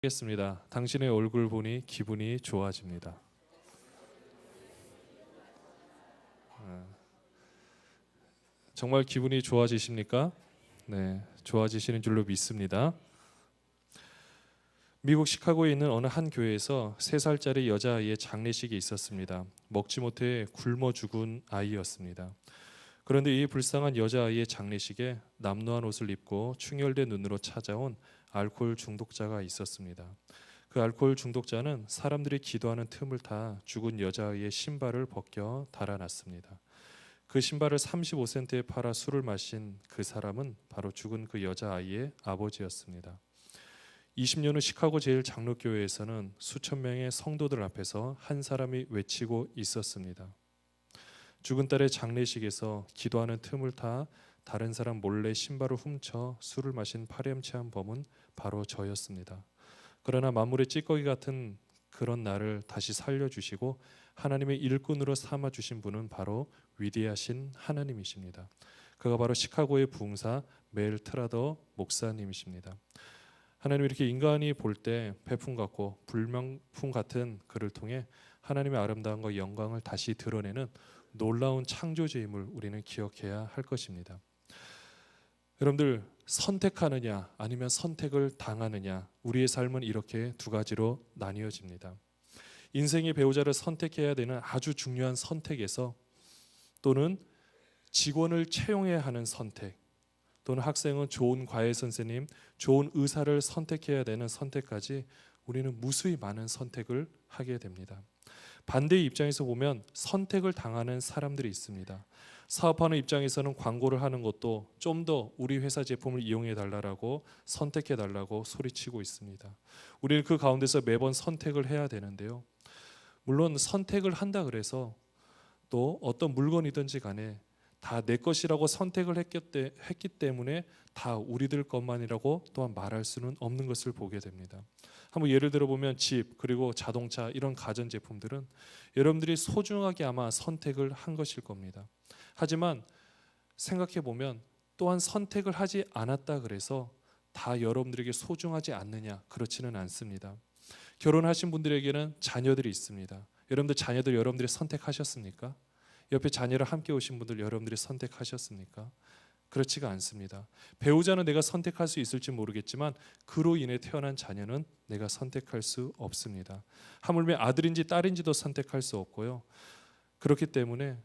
하겠습니다. 당신의 얼굴 보니 기분이 좋아집니다. 정말 기분이 좋아지십니까? 네, 좋아지시는 줄로 믿습니다. 미국 시카고에 있는 어느 한 교회에서 3살짜리 여자아이의 장례식이 있었습니다. 먹지 못해 굶어 죽은 아이였습니다. 그런데 이 불쌍한 여자아이의 장례식에 남루한 옷을 입고 충혈된 눈으로 찾아온 알코올 중독자가 있었습니다. 그 알코올 중독자는 사람들이 기도하는 틈을 타 죽은 여자아이의 신발을 벗겨 달아났습니다. 그 신발을 35센트에 팔아 술을 마신 그 사람은 바로 죽은 그 여자아이의 아버지였습니다. 20년 후 시카고 제1장로교회에서는 수천 명의 성도들 앞에서 한 사람이 외치고 있었습니다. 죽은 딸의 장례식에서 기도하는 틈을 타 다른 사람 몰래 신발을 훔쳐 술을 마신 파렴치한 범은 바로 저였습니다. 그러나 만물의 찌꺼기 같은 그런 나를 다시 살려주시고 하나님의 일꾼으로 삼아주신 분은 바로 위대하신 하나님이십니다. 그가 바로 시카고의 부흥사 멜 트라더 목사님이십니다. 하나님 이렇게 인간이 볼 때 배품 같고 불명품 같은 그를 통해 하나님의 아름다움과 영광을 다시 드러내는 놀라운 창조주임을 우리는 기억해야 할 것입니다. 여러분들, 선택하느냐 아니면 선택을 당하느냐, 우리의 삶은 이렇게 두 가지로 나뉘어집니다. 인생의 배우자를 선택해야 되는 아주 중요한 선택에서, 또는 직원을 채용해야 하는 선택, 또는 학생은 좋은 과외 선생님, 좋은 의사를 선택해야 되는 선택까지 우리는 무수히 많은 선택을 하게 됩니다. 반대의 입장에서 보면 선택을 당하는 사람들이 있습니다. 사업하는 입장에서는 광고를 하는 것도 좀 더 우리 회사 제품을 이용해 달라고 선택해 달라고 소리치고 있습니다. 우리는 그 가운데서 매번 선택을 해야 되는데요. 물론 선택을 한다 그래서 또 어떤 물건이든지 간에 다 내 것이라고 선택을 했기 때문에 다 우리들 것만이라고 또한 말할 수는 없는 것을 보게 됩니다. 한번 예를 들어보면 집, 그리고 자동차, 이런 가전제품들은 여러분들이 소중하게 아마 선택을 한 것일 겁니다. 하지만 생각해보면 또한 선택을 하지 않았다 그래서 다 여러분들에게 소중하지 않느냐, 그렇지는 않습니다. 결혼하신 분들에게는 자녀들이 있습니다. 여러분들 자녀들 여러분들이 선택하셨습니까? 옆에 자녀를 함께 오신 분들 여러분들이 선택하셨습니까? 그렇지가 않습니다. 배우자는 내가 선택할 수 있을지 모르겠지만 그로 인해 태어난 자녀는 내가 선택할 수 없습니다. 하물며 아들인지 딸인지도 선택할 수 없고요. 그렇기 때문에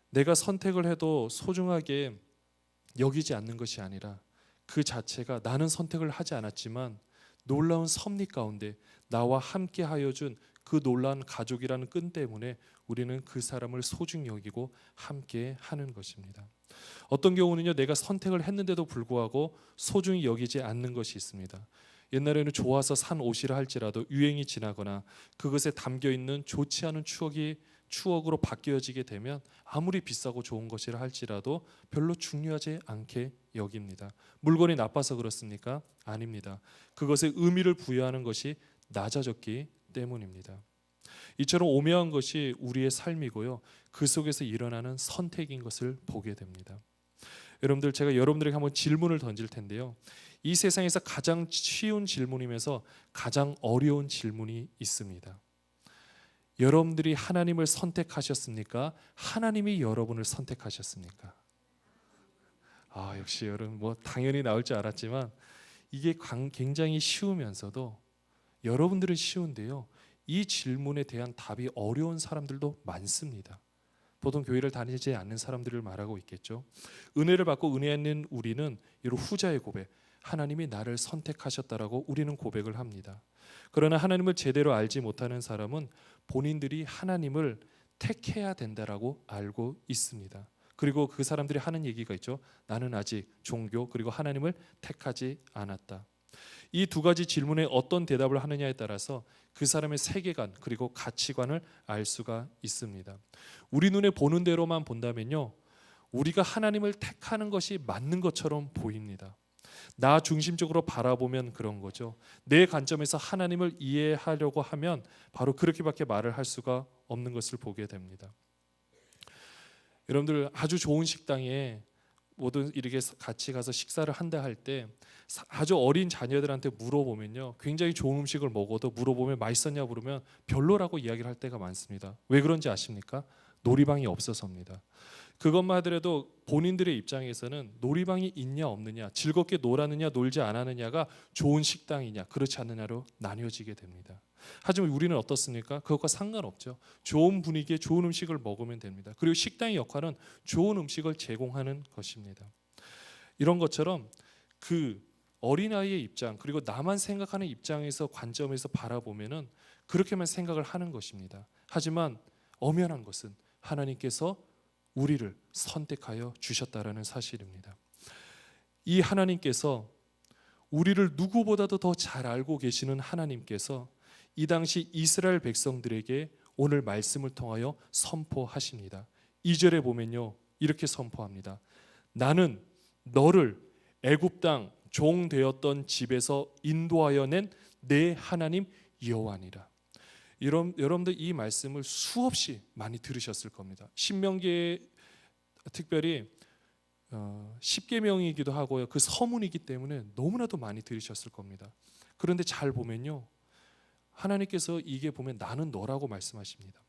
내가 선택을 해도 소중하게 여기지 않는 것이 아니라 그 자체가 나는 선택을 하지 않았지만 놀라운 섭리 가운데 나와 함께 하여 준 그 놀라운 가족이라는 끈 때문에 우리는 그 사람을 소중히 여기고 함께 하는 것입니다. 어떤 경우는요, 내가 선택을 했는데도 불구하고 소중히 여기지 않는 것이 있습니다. 옛날에는 좋아서 산 옷이라 할지라도 유행이 지나거나 그것에 담겨있는 좋지 않은 추억으로 바뀌어지게 되면 아무리 비싸고 좋은 것이라 할지라도 별로 중요하지 않게 여깁니다. 물건이 나빠서 그렇습니까? 아닙니다. 그것에 의미를 부여하는 것이 낮아졌기 때문입니다. 이처럼 오묘한 것이 우리의 삶이고요, 그 속에서 일어나는 선택인 것을 보게 됩니다. 여러분들, 제가 여러분들에게 한번 질문을 던질 텐데요, 이 세상에서 가장 쉬운 질문이면서 가장 어려운 질문이 있습니다. 여러분들이 하나님을 선택하셨습니까? 하나님이 여러분을 선택하셨습니까? 역시 여러분, 당연히 나올 줄 알았지만 이게 굉장히 쉬우면서도, 여러분들은 쉬운데요, 이 질문에 대한 답이 어려운 사람들도 많습니다. 보통 교회를 다니지 않는 사람들을 말하고 있겠죠. 은혜를 받고 은혜 있는 우리는 이런 후자의 고백, 하나님이 나를 선택하셨다라고 우리는 고백을 합니다. 그러나 하나님을 제대로 알지 못하는 사람은 본인들이 하나님을 택해야 된다라고 알고 있습니다. 그리고 그 사람들이 하는 얘기가 있죠. 나는 아직 종교 그리고 하나님을 택하지 않았다. 이 두 가지 질문에 어떤 대답을 하느냐에 따라서 그 사람의 세계관 그리고 가치관을 알 수가 있습니다. 우리 눈에 보는 대로만 본다면요, 우리가 하나님을 택하는 것이 맞는 것처럼 보입니다. 나 중심적으로 바라보면 그런 거죠. 내 관점에서 하나님을 이해하려고 하면 바로 그렇게밖에 말을 할 수가 없는 것을 보게 됩니다. 여러분들, 아주 좋은 식당에 모든 이렇게 같이 가서 식사를 한다 할 때 아주 어린 자녀들한테 물어보면요, 굉장히 좋은 음식을 먹어도 물어보면 맛있었냐 물으면 별로라고 이야기를 할 때가 많습니다. 왜 그런지 아십니까? 놀이방이 없어서입니다. 그것만 하더라도 본인들의 입장에서는 놀이방이 있냐 없느냐, 즐겁게 놀았느냐 놀지 않았느냐가 좋은 식당이냐 그렇지 않느냐로 나뉘어지게 됩니다. 하지만 우리는 어떻습니까? 그것과 상관없죠. 좋은 분위기에 좋은 음식을 먹으면 됩니다. 그리고 식당의 역할은 좋은 음식을 제공하는 것입니다. 이런 것처럼 그 어린아이의 입장, 그리고 나만 생각하는 입장에서 관점에서 바라보면은 그렇게만 생각을 하는 것입니다. 하지만 엄연한 것은 하나님께서 우리를 선택하여 주셨다라는 사실입니다. 이 하나님께서 우리를 누구보다도 더 잘 알고 계시는 하나님께서 이 당시 이스라엘 백성들에게 오늘 말씀을 통하여 선포하십니다. 2절에 보면요, 이렇게 선포합니다. 나는 너를 애굽 땅 종 되었던 집에서 인도하여 낸 내 하나님 여호와니라. 여러분들 이 말씀을 수없이 많이 들으셨을 겁니다. 신명기에 특별히 10계명이기도 하고요, 그 서문이기 때문에 너무나도 많이 들으셨을 겁니다. 그런데 잘 보면요, 하나님께서 이게 보면 나는 너라고 말씀하십니다.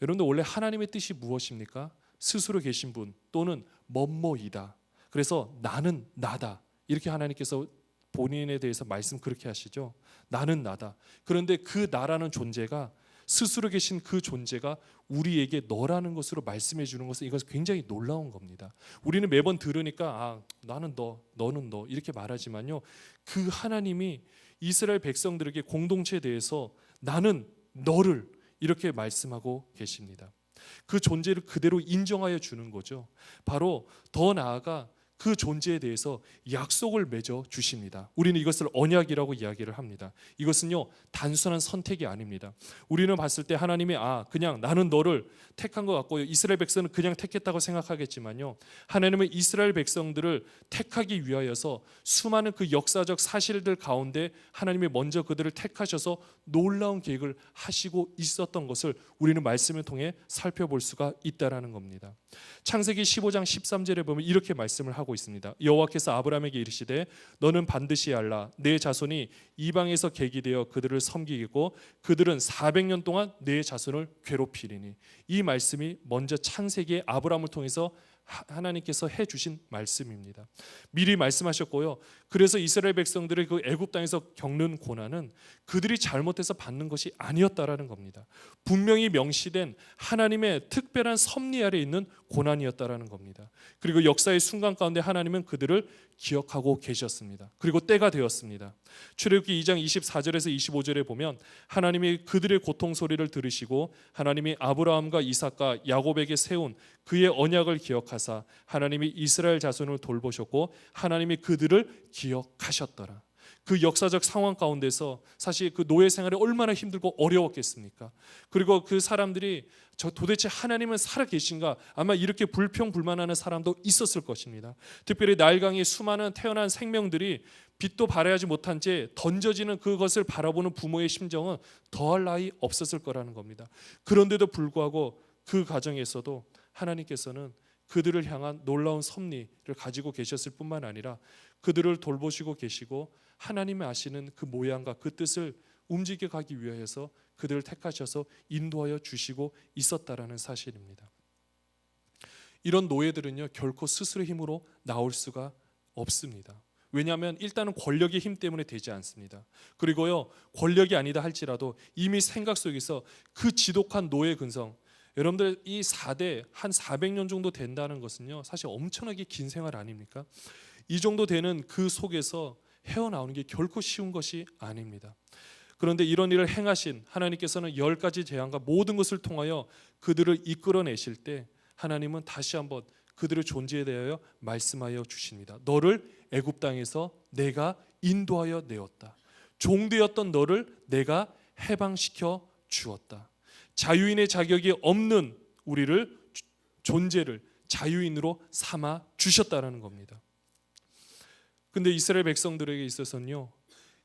여러분들 원래 하나님의 뜻이 무엇입니까? 스스로 계신 분 또는 뭐뭐이다. 그래서 나는 나다, 이렇게 하나님께서 본인에 대해서 말씀 그렇게 하시죠. 나는 나다. 그런데 그 나라는 존재가, 스스로 계신 그 존재가 우리에게 너라는 것으로 말씀해 주는 것은 이것은 굉장히 놀라운 겁니다. 우리는 매번 들으니까 나는 너, 너는 너 이렇게 말하지만요, 그 하나님이 이스라엘 백성들에게 공동체에 대해서 나는 너를 이렇게 말씀하고 계십니다. 그 존재를 그대로 인정하여 주는 거죠. 바로 더 나아가 그 존재에 대해서 약속을 맺어 주십니다. 우리는 이것을 언약이라고 이야기를 합니다. 이것은요, 단순한 선택이 아닙니다. 우리는 봤을 때 하나님이 그냥 나는 너를 택한 것 같고요, 이스라엘 백성은 그냥 택했다고 생각하겠지만요, 하나님은 이스라엘 백성들을 택하기 위하여서 수많은 그 역사적 사실들 가운데 하나님이 먼저 그들을 택하셔서 놀라운 계획을 하시고 있었던 것을 우리는 말씀을 통해 살펴볼 수가 있다라는 겁니다. 창세기 15장 13절에 보면 이렇게 말씀을 하고 있습니다. 여호와께서 아브라함에게 이르시되 너는 반드시 알라 내 자손이 이방에서 객이 되어 그들을 섬기고 그들은 400년 동안 내 자손을 괴롭히리니. 이 말씀이 먼저 창세기의 아브라함을 통해서 하나님께서 해주신 말씀입니다. 미리 말씀하셨고요, 그래서 이스라엘 백성들의 그 애굽 땅에서 겪는 고난은 그들이 잘못해서 받는 것이 아니었다라는 겁니다. 분명히 명시된 하나님의 특별한 섭리 아래 있는 고난이었다라는 겁니다. 그리고 역사의 순간 가운데 하나님은 그들을 기억하고 계셨습니다. 그리고 때가 되었습니다. 출애굽기 2장 24절에서 25절에 보면 하나님이 그들의 고통 소리를 들으시고 하나님이 아브라함과 이삭과 야곱에게 세운 그의 언약을 기억하사 하나님이 이스라엘 자손을 돌보셨고 하나님이 그들을 기억하셨더라. 그 역사적 상황 가운데서 사실 그 노예 생활이 얼마나 힘들고 어려웠겠습니까? 그리고 그 사람들이 도대체 하나님은 살아계신가, 아마 이렇게 불평불만하는 사람도 있었을 것입니다. 특별히 나일강의 수많은 태어난 생명들이 빛도 발하지 못한 채 던져지는 그것을 바라보는 부모의 심정은 더할 나위 없었을 거라는 겁니다. 그런데도 불구하고 그 가정에서도 하나님께서는 그들을 향한 놀라운 섭리를 가지고 계셨을 뿐만 아니라 그들을 돌보시고 계시고 하나님이 아시는 그 모양과 그 뜻을 움직여 가기 위하여서 그들을 택하셔서 인도하여 주시고 있었다라는 사실입니다. 이런 노예들은요, 결코 스스로의 힘으로 나올 수가 없습니다. 왜냐하면 일단은 권력의 힘 때문에 되지 않습니다. 그리고요, 권력이 아니다 할지라도 이미 생각 속에서 그 지독한 노예 근성, 여러분들 이 4대 한 400년 정도 된다는 것은요, 사실 엄청나게 긴 생활 아닙니까? 이 정도 되는 그 속에서 헤어나오는 게 결코 쉬운 것이 아닙니다. 그런데 이런 일을 행하신 하나님께서는 10가지 재앙과 모든 것을 통하여 그들을 이끌어내실 때 하나님은 다시 한번 그들의 존재에 대하여 말씀하여 주십니다. 너를 애굽 땅에서 내가 인도하여 내었다. 종되었던 너를 내가 해방시켜 주었다. 자유인의 자격이 없는 우리를, 존재를 자유인으로 삼아 주셨다라는 겁니다. 근데 이스라엘 백성들에게 있어서는요,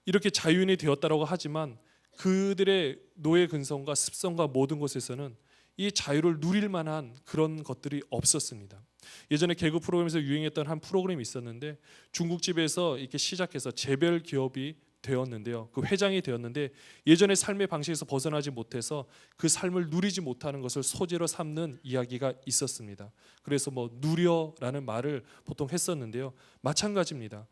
이렇게 자유인이 되었다라고 하지만 그들의 노예 근성과 습성과 모든 것에서는 이 자유를 누릴 만한 그런 것들이 없었습니다. 예전에 개그 프로그램에서 유행했던 한 프로그램이 있었는데 중국집에서 이렇게 시작해서 재벌 기업이 되었는데요. 그 회장이 되었는데 예전의 삶의 방식에서 벗어나지 못해서 그 삶을 누리지 못하는 것을 소재로 삼는 이야기가 있었습니다. 그래서 뭐 누려라는 말을 보통 했었는데요. 마찬가지입니다.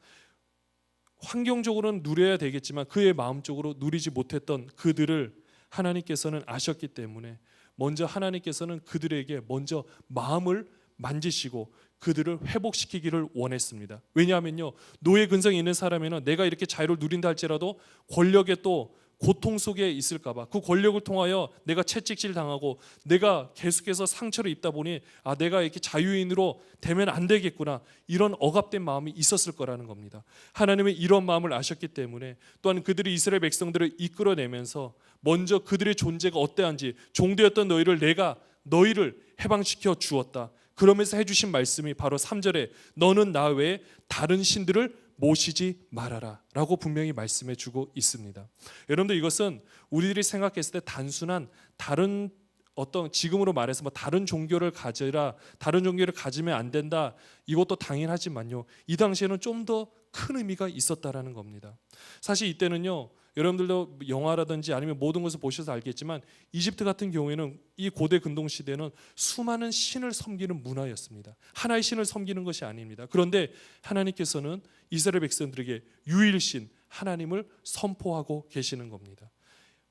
환경적으로는 누려야 되겠지만 그의 마음적으로 누리지 못했던 그들을 하나님께서는 아셨기 때문에 먼저 하나님께서는 그들에게 먼저 마음을 만지시고 그들을 회복시키기를 원했습니다. 왜냐하면요, 노예 근성이 있는 사람에는 내가 이렇게 자유를 누린다 할지라도 권력의 또 고통 속에 있을까 봐, 그 권력을 통하여 내가 채찍질 당하고 내가 계속해서 상처를 입다 보니 내가 이렇게 자유인으로 되면 안 되겠구나, 이런 억압된 마음이 있었을 거라는 겁니다. 하나님은 이런 마음을 아셨기 때문에 또한 그들이 이스라엘 백성들을 이끌어내면서 먼저 그들의 존재가 어떠한지, 종되었던 내가 너희를 해방시켜 주었다. 그러면서 해주신 말씀이 바로 3절에 너는 나 외에 다른 신들을 모시지 말아라 라고 분명히 말씀해 주고 있습니다. 여러분들, 이것은 우리들이 생각했을 때 단순한 다른 어떤, 지금으로 말해서 뭐 다른 종교를 가져라, 다른 종교를 가지면 안 된다, 이것도 당연하지만요, 이 당시에는 좀 더 큰 의미가 있었다라는 겁니다. 사실 이때는요, 여러분들도 영화라든지 아니면 모든 것을 보셔서 알겠지만 이집트 같은 경우에는 이 고대 근동 시대는 수많은 신을 섬기는 문화였습니다. 하나의 신을 섬기는 것이 아닙니다. 그런데 하나님께서는 이스라엘 백성들에게 유일신 하나님을 선포하고 계시는 겁니다.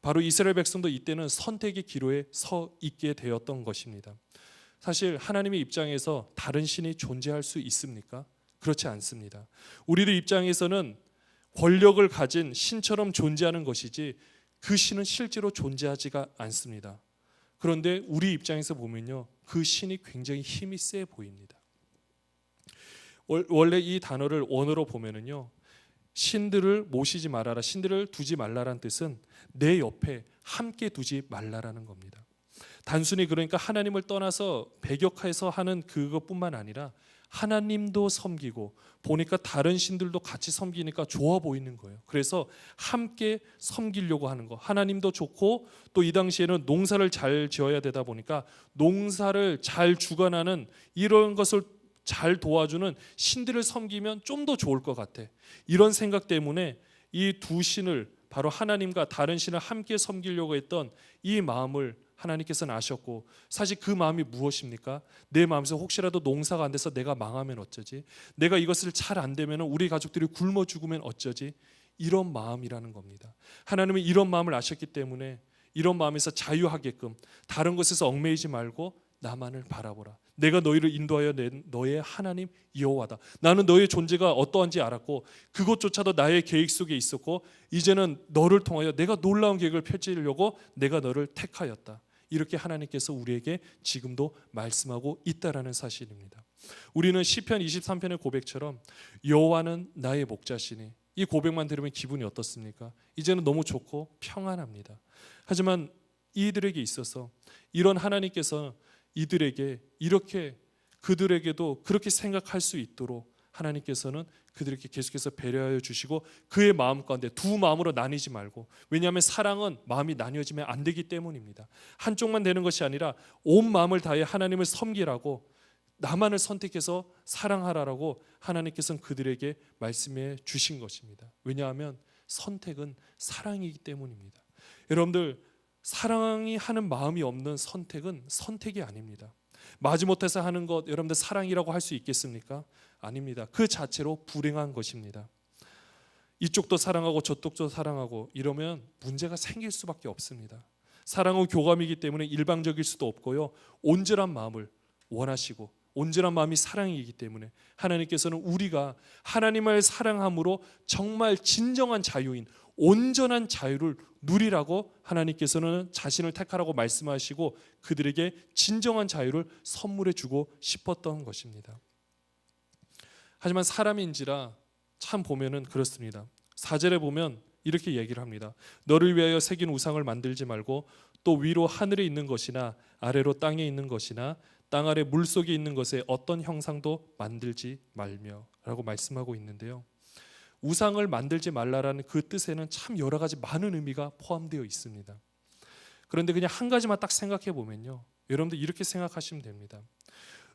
바로 이스라엘 백성도 이때는 선택의 기로에 서 있게 되었던 것입니다. 사실 하나님의 입장에서 다른 신이 존재할 수 있습니까? 그렇지 않습니다. 우리들 입장에서는 권력을 가진 신처럼 존재하는 것이지 그 신은 실제로 존재하지가 않습니다. 그런데 우리 입장에서 보면요, 그 신이 굉장히 힘이 세 보입니다. 원래 이 단어를 원어로 보면은요, 신들을 모시지 말아라, 신들을 두지 말라라는 뜻은 내 옆에 함께 두지 말라라는 겁니다. 단순히 그러니까 하나님을 떠나서 배격해서 하는 그것뿐만 아니라 하나님도 섬기고 보니까 다른 신들도 같이 섬기니까 좋아 보이는 거예요. 그래서 함께 섬기려고 하는 거, 하나님도 좋고 또 이 당시에는 농사를 잘 지어야 되다 보니까 농사를 잘 주관하는 이런 것을 잘 도와주는 신들을 섬기면 좀 더 좋을 것 같아. 이런 생각 때문에 이 두 신을, 바로 하나님과 다른 신을 함께 섬기려고 했던 이 마음을 하나님께서는 아셨고, 사실 그 마음이 무엇입니까? 내 마음에서 혹시라도 농사가 안 돼서 내가 망하면 어쩌지? 내가 이것을 잘 안 되면 우리 가족들이 굶어 죽으면 어쩌지? 이런 마음이라는 겁니다. 하나님은 이런 마음을 아셨기 때문에 이런 마음에서 자유하게끔 다른 것에서 얽매이지 말고 나만을 바라보라. 내가 너희를 인도하여 낸 너의 하나님 여호와다. 나는 너의 존재가 어떠한지 알았고 그것조차도 나의 계획 속에 있었고 이제는 너를 통하여 내가 놀라운 계획을 펼치려고 내가 너를 택하였다. 이렇게 하나님께서 우리에게 지금도 말씀하고 있다라는 사실입니다. 우리는 시편 23편의 고백처럼 여호와는 나의 목자시니, 이 고백만 들으면 기분이 어떻습니까? 이제는 너무 좋고 평안합니다. 하지만 이들에게 있어서 이런 하나님께서 이들에게 이렇게, 그들에게도 그렇게 생각할 수 있도록 하나님께서는 그들에게 계속해서 배려하여 주시고 그의 마음 가운데 두 마음으로 나뉘지 말고, 왜냐하면 사랑은 마음이 나뉘어지면 안 되기 때문입니다. 한쪽만 되는 것이 아니라 온 마음을 다해 하나님을 섬기라고, 나만을 선택해서 사랑하라라고 하나님께서는 그들에게 말씀해 주신 것입니다. 왜냐하면 선택은 사랑이기 때문입니다. 여러분들, 사랑이 하는 마음이 없는 선택은 선택이 아닙니다. 마지못해서 하는 것, 여러분들 사랑이라고 할 수 있겠습니까? 아닙니다. 그 자체로 불행한 것입니다. 이쪽도 사랑하고 저쪽도 사랑하고 이러면 문제가 생길 수밖에 없습니다. 사랑은 교감이기 때문에 일방적일 수도 없고요, 온전한 마음을 원하시고 온전한 마음이 사랑이기 때문에 하나님께서는 우리가 하나님을 사랑함으로 정말 진정한 자유인 온전한 자유를 누리라고 하나님께서는 자신을 택하라고 말씀하시고 그들에게 진정한 자유를 선물해 주고 싶었던 것입니다. 하지만 사람인지라 참 보면은 그렇습니다. 4절에 보면 이렇게 얘기를 합니다. 너를 위하여 새긴 우상을 만들지 말고 또 위로 하늘에 있는 것이나 아래로 땅에 있는 것이나 땅 아래 물속에 있는 것에 어떤 형상도 만들지 말며 라고 말씀하고 있는데요, 우상을 만들지 말라라는 그 뜻에는 참 여러 가지 많은 의미가 포함되어 있습니다. 그런데 그냥 한 가지만 딱 생각해 보면요, 여러분들 이렇게 생각하시면 됩니다.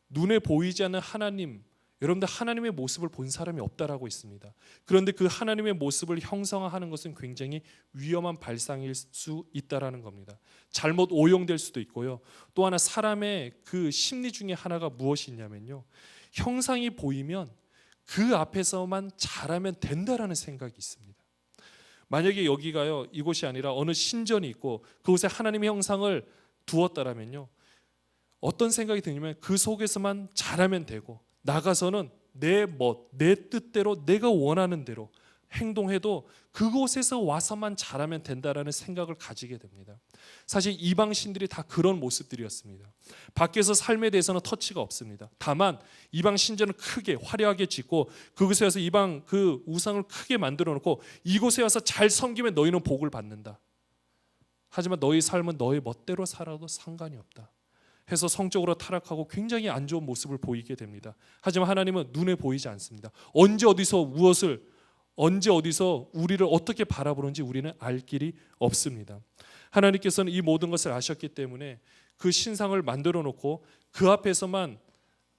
눈에 보이지 않는 하나님, 여러분들 하나님의 모습을 본 사람이 없다라고 있습니다. 그런데 그 하나님의 모습을 형상화하는 것은 굉장히 위험한 발상일 수 있다라는 겁니다. 잘못 오용될 수도 있고요. 또 하나 사람의 그 심리 중에 하나가 무엇이 있냐면요, 형상이 보이면 그 앞에서만 잘하면 된다라는 생각이 있습니다. 만약에 여기가요, 이곳이 아니라 어느 신전이 있고 그곳에 하나님의 형상을 두었다라면요, 어떤 생각이 드냐면 그 속에서만 잘하면 되고 나가서는 내 뜻대로 내가 원하는 대로 행동해도 그곳에서 와서만 잘하면 된다라는 생각을 가지게 됩니다. 사실 이방 신들이 다 그런 모습들이었습니다. 밖에서 삶에 대해서는 터치가 없습니다. 다만 이방 신전을 크게 화려하게 짓고 그곳에 와서 이방 그 우상을 크게 만들어 놓고 이곳에 와서 잘 섬기면 너희는 복을 받는다. 하지만 너희 삶은 너희 멋대로 살아도 상관이 없다 해서 성적으로 타락하고 굉장히 안 좋은 모습을 보이게 됩니다. 하지만 하나님은 눈에 보이지 않습니다. 언제 어디서 우리를 어떻게 바라보는지 우리는 알 길이 없습니다. 하나님께서는 이 모든 것을 아셨기 때문에 그 신상을 만들어 놓고 그 앞에서만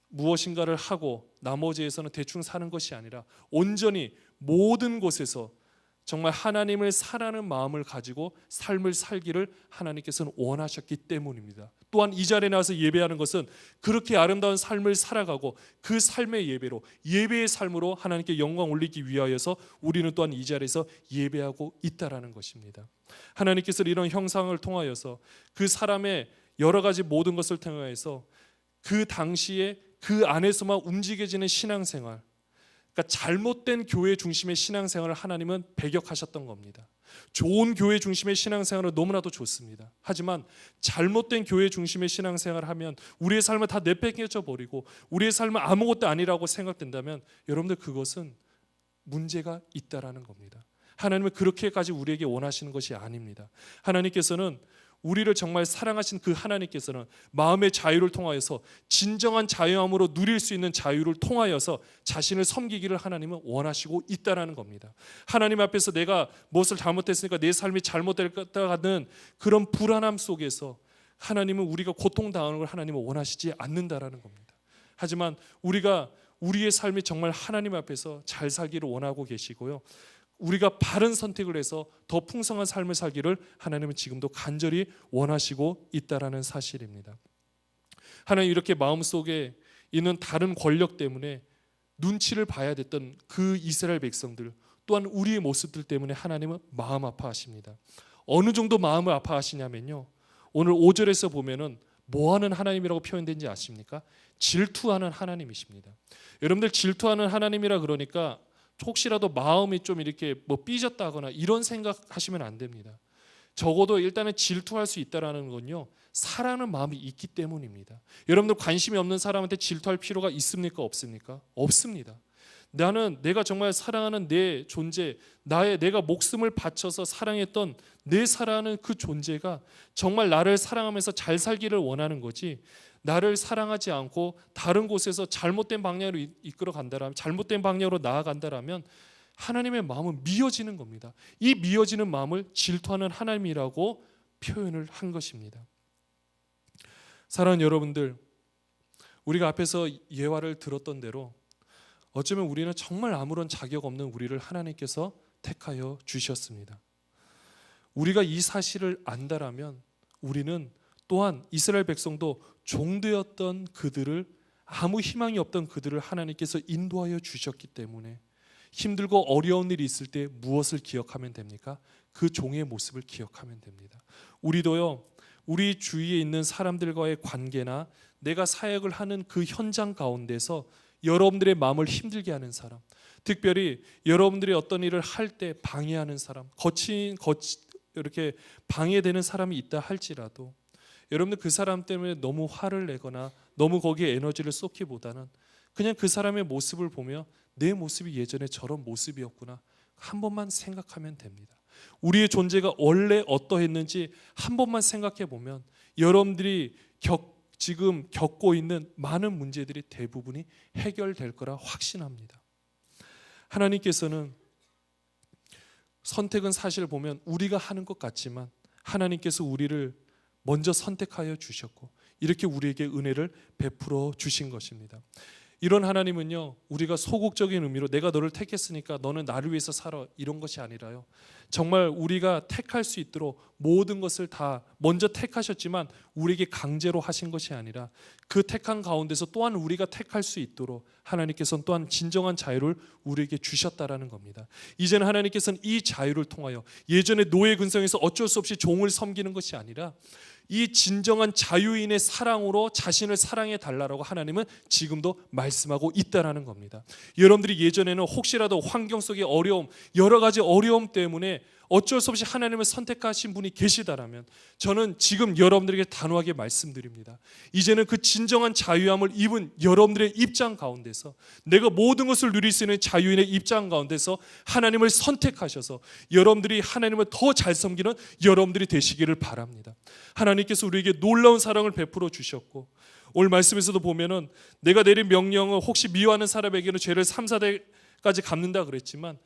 무엇인가를 하고 나머지에서는 대충 사는 것이 아니라 온전히 모든 곳에서 정말 하나님을 사랑하는 마음을 가지고 삶을 살기를 하나님께서는 원하셨기 때문입니다. 또한 이 자리에 나와서 예배하는 것은 그렇게 아름다운 삶을 살아가고 그 삶의 예배로, 예배의 삶으로 하나님께 영광 올리기 위하여서 우리는 또한 이 자리에서 예배하고 있다라는 것입니다. 하나님께서 이런 형상을 통하여서 그 사람의 여러 가지 모든 것을 통하여서 그 당시에 그 안에서만 움직여지는 신앙생활, 그러니까 잘못된 교회 중심의 신앙생활을 하나님은 배격하셨던 겁니다. 좋은 교회 중심의 신앙생활은 너무나도 좋습니다. 하지만 잘못된 교회 중심의 신앙생활을 하면 우리의 삶을 다 내팽개쳐 버리고 우리의 삶은 아무것도 아니라고 생각된다면 여러분들 그것은 문제가 있다라는 겁니다. 하나님은 그렇게까지 우리에게 원하시는 것이 아닙니다. 하나님께서는 우리를 정말 사랑하신 그 하나님께서는 마음의 자유를 통하여서 진정한 자유함으로 누릴 수 있는 자유를 통하여서 자신을 섬기기를 하나님은 원하시고 있다는 겁니다. 하나님 앞에서 내가 무엇을 잘못했으니까 내 삶이 잘못될까는 그런 불안함 속에서 하나님은 우리가 고통당하는 걸 하나님은 원하시지 않는다라는 겁니다. 하지만 우리가 우리의 삶이 정말 하나님 앞에서 잘 살기를 원하고 계시고요, 우리가 바른 선택을 해서 더 풍성한 삶을 살기를 하나님은 지금도 간절히 원하시고 있다라는 사실입니다. 하나님 이렇게 마음속에 있는 다른 권력 때문에 눈치를 봐야 됐던 그 이스라엘 백성들 또한 우리의 모습들 때문에 하나님은 마음 아파하십니다. 어느 정도 마음을 아파하시냐면요, 오늘 5절에서 보면은 뭐하는 하나님이라고 표현된지 아십니까? 질투하는 하나님이십니다. 여러분들 질투하는 하나님이라 그러니까 혹시라도 마음이 좀 이렇게 삐졌다거나 이런 생각하시면 안 됩니다. 적어도 일단은 질투할 수 있다라는 건요, 사랑하는 마음이 있기 때문입니다. 여러분들 관심이 없는 사람한테 질투할 필요가 있습니까? 없습니까? 없습니다. 내가 정말 사랑하는 내 존재, 내가 목숨을 바쳐서 사랑했던 내 사랑하는 그 존재가 정말 나를 사랑하면서 잘 살기를 원하는 거지, 나를 사랑하지 않고 다른 곳에서 잘못된 방향으로 이끌어 간다라면, 잘못된 방향으로 나아간다라면 하나님의 마음은 미어지는 겁니다. 이 미어지는 마음을 질투하는 하나님이라고 표현을 한 것입니다. 사랑하는 여러분들, 우리가 앞에서 예화를 들었던 대로 어쩌면 우리는 정말 아무런 자격 없는 우리를 하나님께서 택하여 주셨습니다. 우리가 이 사실을 안다라면 우리는 또한 이스라엘 백성도 종되었던 그들을, 아무 희망이 없던 그들을 하나님께서 인도하여 주셨기 때문에 힘들고 어려운 일이 있을 때 무엇을 기억하면 됩니까? 그 종의 모습을 기억하면 됩니다. 우리도요, 우리 주위에 있는 사람들과의 관계나 내가 사역을 하는 그 현장 가운데서 여러분들의 마음을 힘들게 하는 사람, 특별히 여러분들이 어떤 일을 할 때 방해하는 사람, 이렇게 방해되는 사람이 있다 할지라도 여러분들 그 사람 때문에 너무 화를 내거나 너무 거기에 에너지를 쏟기보다는 그냥 그 사람의 모습을 보며 내 모습이 예전에 저런 모습이었구나 한 번만 생각하면 됩니다. 우리의 존재가 원래 어떠했는지 한 번만 생각해 보면 여러분들이 지금 겪고 있는 많은 문제들이 대부분이 해결될 거라 확신합니다. 하나님께서는 선택은 사실 보면 우리가 하는 것 같지만 하나님께서 우리를 먼저 선택하여 주셨고 이렇게 우리에게 은혜를 베풀어 주신 것입니다. 이런 하나님은요, 우리가 소극적인 의미로 내가 너를 택했으니까 너는 나를 위해서 살아, 이런 것이 아니라요, 정말 우리가 택할 수 있도록 모든 것을 다 먼저 택하셨지만 우리에게 강제로 하신 것이 아니라 그 택한 가운데서 또한 우리가 택할 수 있도록 하나님께서는 또한 진정한 자유를 우리에게 주셨다라는 겁니다. 이제는 하나님께서는 이 자유를 통하여 예전에 노예 근성에서 어쩔 수 없이 종을 섬기는 것이 아니라 이 진정한 자유인의 사랑으로 자신을 사랑해 달라고 하나님은 지금도 말씀하고 있다라는 겁니다. 여러분들이 예전에는 혹시라도 환경 속의 어려움, 여러 가지 어려움 때문에 어쩔 수 없이 하나님을 선택하신 분이 계시다라면 저는 지금 여러분들에게 단호하게 말씀드립니다. 이제는 그 진정한 자유함을 입은 여러분들의 입장 가운데서, 내가 모든 것을 누릴 수 있는 자유인의 입장 가운데서 하나님을 선택하셔서 여러분들이 하나님을 더 잘 섬기는 여러분들이 되시기를 바랍니다. 하나님께서 우리에게 놀라운 사랑을 베풀어 주셨고, 오늘 말씀에서도 보면은 내가 내린 명령을 혹시 미워하는 사람에게는 죄를 3, 4대까지 갚는다 그랬지만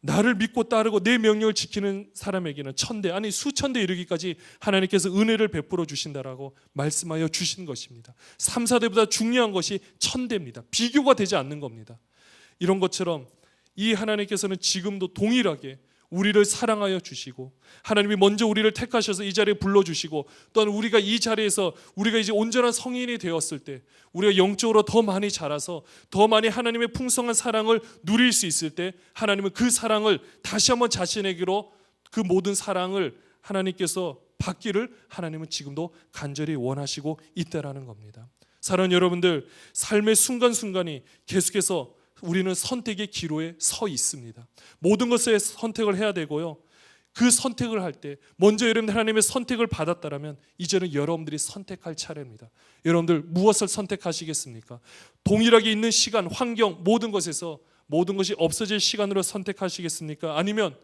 나를 믿고 따르고 내 명령을 지키는 사람에게는 1000대, 아니 수천 대 이르기까지 하나님께서 은혜를 베풀어 주신다라고 말씀하여 주신 것입니다. 3, 4대보다 중요한 것이 1000대입니다. 비교가 되지 않는 겁니다. 이런 것처럼 이 하나님께서는 지금도 동일하게 우리를 사랑하여 주시고, 하나님이 먼저 우리를 택하셔서 이 자리에 불러주시고, 또한 우리가 이 자리에서 우리가 이제 온전한 성인이 되었을 때, 우리가 영적으로 더 많이 자라서 더 많이 하나님의 풍성한 사랑을 누릴 수 있을 때, 하나님은 그 사랑을 다시 한번 자신에게로, 그 모든 사랑을 하나님께서 받기를 하나님은 지금도 간절히 원하시고 있다라는 겁니다. 사랑하는 여러분들, 삶의 순간순간이 계속해서 우리는 선택의 기로에 서 있습니다. 모든 것에 선택을 해야 되고요, 그 선택을 할 때 먼저 여러분들 하나님의 선택을 받았다면 이제는 여러분들이 선택할 차례입니다. 여러분들 무엇을 선택하시겠습니까? 동일하게 있는 시간, 환경, 모든 것에서 모든 것이 없어질 시간으로 선택하시겠습니까? 아니면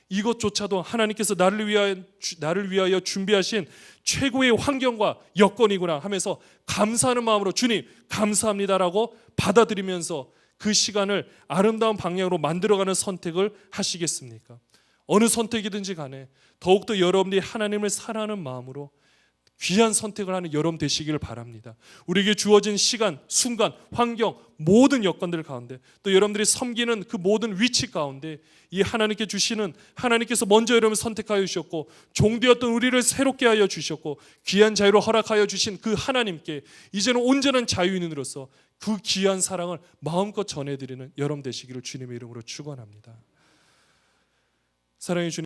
이것조차도 하나님께서 나를 위하여 준비하신 최고의 환경과 여건이구나 하면서 감사하는 마음으로 주님 감사합니다라고 받아들이면서 그 시간을 아름다운 방향으로 만들어가는 선택을 하시겠습니까? 어느 선택이든지 간에 더욱더 여러분들이 하나님을 사랑하는 마음으로 귀한 선택을 하는 여러분 되시기를 바랍니다. 우리에게 주어진 시간, 순간, 환경, 모든 여건들 가운데, 또 여러분들이 섬기는 그 모든 위치 가운데 이 하나님께 주시는, 하나님께서 먼저 여러분을 선택하여 주셨고 종되었던 우리를 새롭게 하여 주셨고 귀한 자유를 허락하여 주신 그 하나님께 이제는 온전한 자유인으로서 그 귀한 사랑을 마음껏 전해드리는 여러분 되시기를 주님의 이름으로 축원합니다. 사랑해 주님.